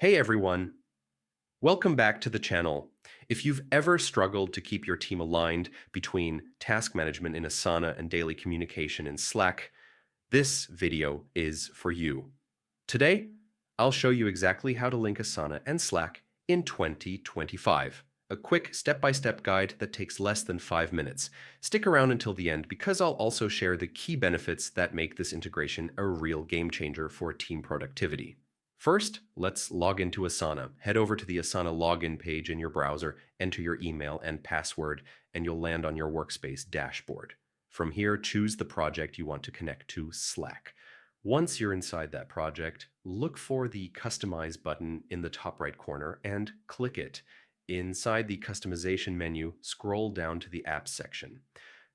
Hey everyone, welcome back to the channel. If you've ever struggled to keep your team aligned between task management in Asana and daily communication in Slack, this video is for you. Today, I'll show you exactly how to link Asana and Slack in 2025. A quick step-by-step guide that takes less than 5 minutes. Stick around until the end because I'll also share the key benefits that make this integration a real game changer for team productivity. First, let's log into Asana. Head over to the Asana login page in your browser, enter your email and password, and you'll land on your workspace dashboard. From here, choose the project you want to connect to Slack. Once you're inside that project, look for the Customize button in the top right corner and click it. Inside the customization menu, scroll down to the Apps section.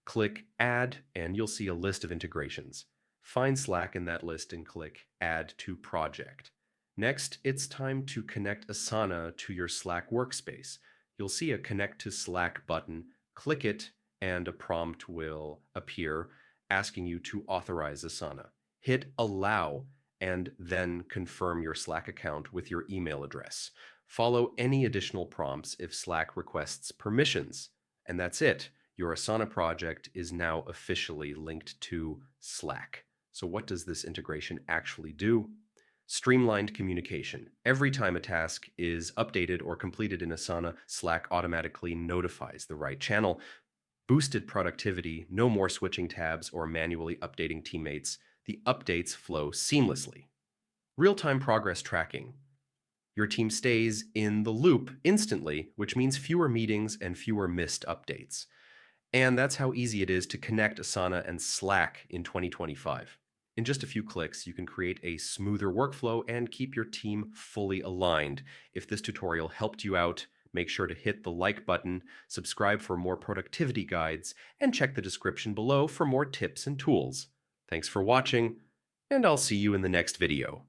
Click Add, and you'll see a list of integrations. Find Slack in that list and click Add to Project. Next, it's time to connect Asana to your Slack workspace. You'll see a Connect to Slack button. Click it, and a prompt will appear asking you to authorize Asana. Hit Allow, and then confirm your Slack account with your email address. Follow any additional prompts if Slack requests permissions. And that's it. Your Asana project is now officially linked to Slack. So what does this integration actually do? Streamlined communication. Every time a task is updated or completed in Asana, Slack automatically notifies the right channel. Boosted productivity, no more switching tabs or manually updating teammates. The updates flow seamlessly. Real-time progress tracking. Your team stays in the loop instantly, which means fewer meetings and fewer missed updates. And that's how easy it is to connect Asana and Slack in 2025. In just a few clicks, you can create a smoother workflow and keep your team fully aligned. If this tutorial helped you out, make sure to hit the like button, subscribe for more productivity guides, and check the description below for more tips and tools. Thanks for watching, and I'll see you in the next video.